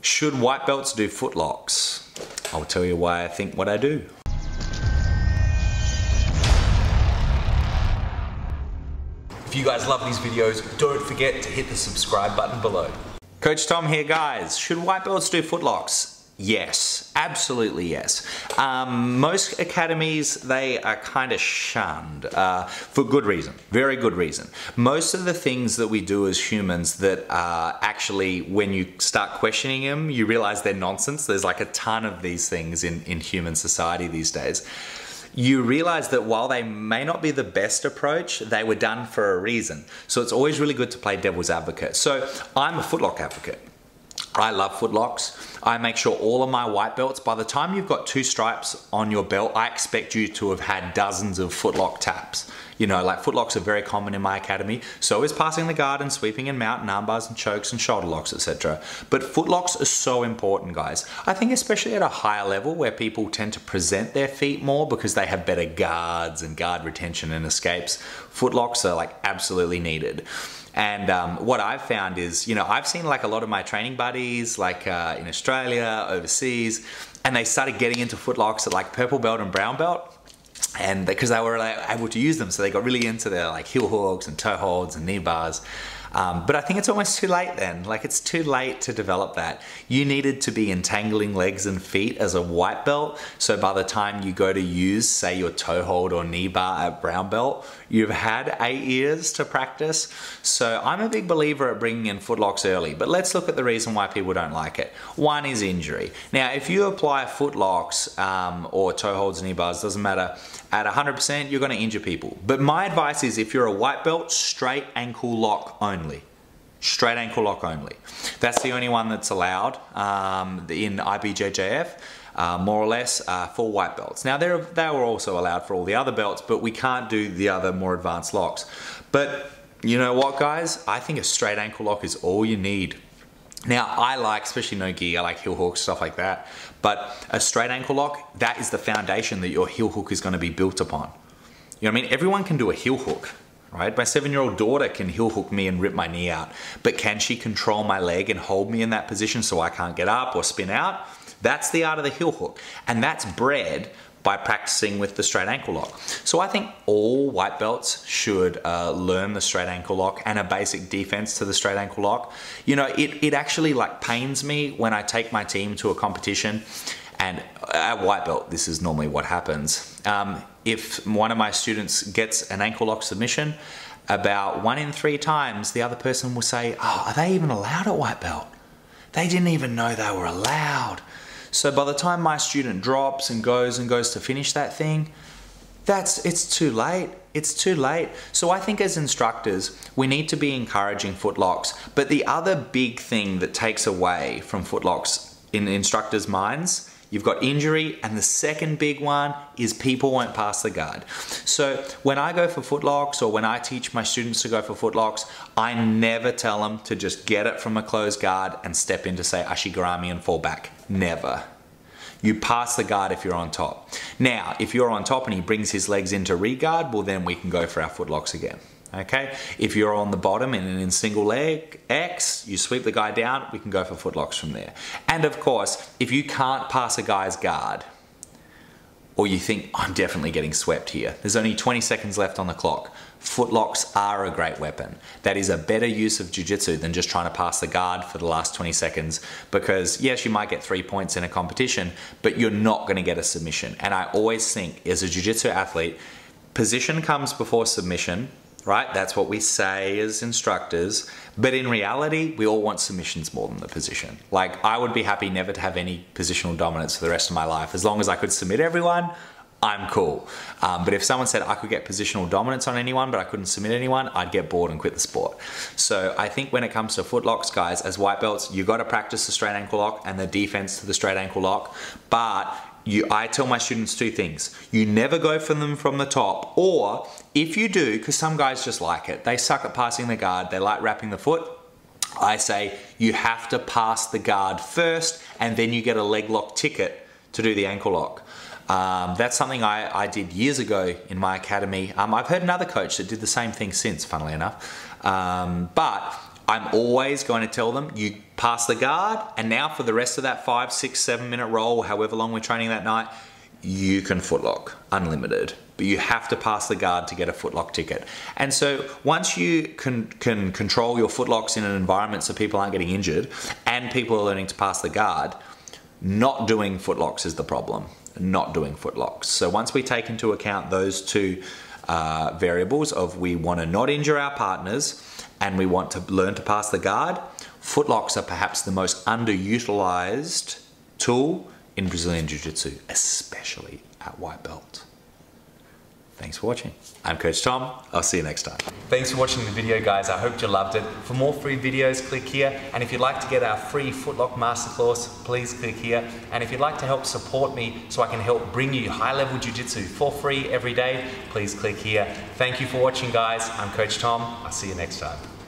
Should white belts do footlocks? I'll tell you why I think what I do. If you guys love these videos, don't forget to hit the subscribe button below. Coach Tom here, guys. Should white belts do footlocks? Yes, absolutely yes. Most academies, they are kind of shunned for good reason, very good reason. Most of the things that we do as humans that actually, when you start questioning them, you realize they're nonsense. There's like a ton of these things in human society these days. You realize that while they may not be the best approach, they were done for a reason. So it's always really good to play devil's advocate. So I'm a footlock advocate. I love footlocks. I make sure all of my white belts, by the time you've got 2 stripes on your belt, I expect you to have had dozens of footlock taps. You know, like footlocks are very common in my academy. So is passing the guard and sweeping and mount and arm bars and chokes and shoulder locks, etc. But footlocks are so important, guys. I think especially at a higher level where people tend to present their feet more because they have better guards and guard retention and escapes, footlocks are like absolutely needed. And what I've found is, you know, I've seen like a lot of my training buddies, like in Australia, overseas, and they started getting into footlocks at like purple belt and brown belt, and because they were like, able to use them, so they got really into their like heel hooks and toe holds and knee bars. But I think it's almost too late then. Like it's too late to develop that. You needed to be entangling legs and feet as a white belt. So by the time you go to use, say, your toe hold or knee bar at brown belt, you've had 8 years to practice. So I'm a big believer at bringing in footlocks early, but let's look at the reason why people don't like it. One is injury. Now, if you apply footlocks or toe holds, knee bars, doesn't matter, at 100%, you're gonna injure people. But my advice is if you're a white belt, straight ankle lock only. Straight ankle lock only. That's the only one that's allowed in IBJJF, more or less, for white belts. Now, they were also allowed for all the other belts, but we can't do the other more advanced locks. But you know what, guys? I think a straight ankle lock is all you need. Now, I like, especially no gi, I like heel hooks, stuff like that. But a straight ankle lock, that is the foundation that your heel hook is going to be built upon. You know what I mean? Everyone can do a heel hook, right? My 7-year-old daughter can heel hook me and rip my knee out. But can she control my leg and hold me in that position so I can't get up or spin out? That's the art of the heel hook. And that's bred by practicing with the straight ankle lock. So I think all white belts should learn the straight ankle lock and a basic defense to the straight ankle lock. You know, it actually like pains me when I take my team to a competition, and at white belt, this is normally what happens. If one of my students gets an ankle lock submission, about 1 in 3 times, the other person will say, oh, are they even allowed at white belt? They didn't even know they were allowed. So by the time my student drops and goes to finish that thing, it's too late. It's too late. So I think as instructors, we need to be encouraging footlocks. But the other big thing that takes away from footlocks in instructors' minds, you've got injury, and the second big one is people won't pass the guard. So when I go for footlocks or when I teach my students to go for footlocks, I never tell them to just get it from a closed guard and step into, say, ashigarami and fall back. Never. You pass the guard if you're on top. Now, if you're on top and he brings his legs into re-guard, well then we can go for our footlocks again. Okay? If you're on the bottom and in single leg X, you sweep the guy down, we can go for footlocks from there. And of course, if you can't pass a guy's guard, or you think, I'm definitely getting swept here, there's only 20 seconds left on the clock, footlocks are a great weapon. That is a better use of jiu-jitsu than just trying to pass the guard for the last 20 seconds, because yes, you might get 3 points in a competition, but you're not gonna get a submission. And I always think, as a jiu-jitsu athlete, position comes before submission, right? That's what we say as instructors, but in reality, we all want submissions more than the position. Like, I would be happy never to have any positional dominance for the rest of my life. As long as I could submit everyone, I'm cool. But if someone said I could get positional dominance on anyone, but I couldn't submit anyone, I'd get bored and quit the sport. So I think when it comes to footlocks, guys, as white belts, you gotta practice the straight ankle lock and the defense to the straight ankle lock, but I tell my students 2 things. You never go for them from the top, or if you do, because some guys just like it, they suck at passing the guard, they like wrapping the foot, I say you have to pass the guard first and then you get a leg lock ticket to do the ankle lock. That's something I did years ago in my academy. I've heard another coach that did the same thing since, funnily enough. But I'm always going to tell them, you pass the guard, and now for the rest of that 5, 6, 7 minute roll, however long we're training that night, you can footlock, unlimited. But you have to pass the guard to get a footlock ticket. And so once you can control your footlocks in an environment so people aren't getting injured, and people are learning to pass the guard, not doing footlocks is the problem. Not doing footlocks. So once we take into account those two variables of we want to not injure our partners and we want to learn to pass the guard, footlocks are perhaps the most underutilized tool in Brazilian Jiu-Jitsu, especially at white belt. Thanks for watching. I'm Coach Tom. I'll see you next time. Thanks for watching the video, guys. I hope you loved it. For more free videos, click here. And if you'd like to get our free Footlock Masterclass, please click here. And if you'd like to help support me so I can help bring you high-level Jiu-Jitsu for free every day, please click here. Thank you for watching, guys. I'm Coach Tom. I'll see you next time.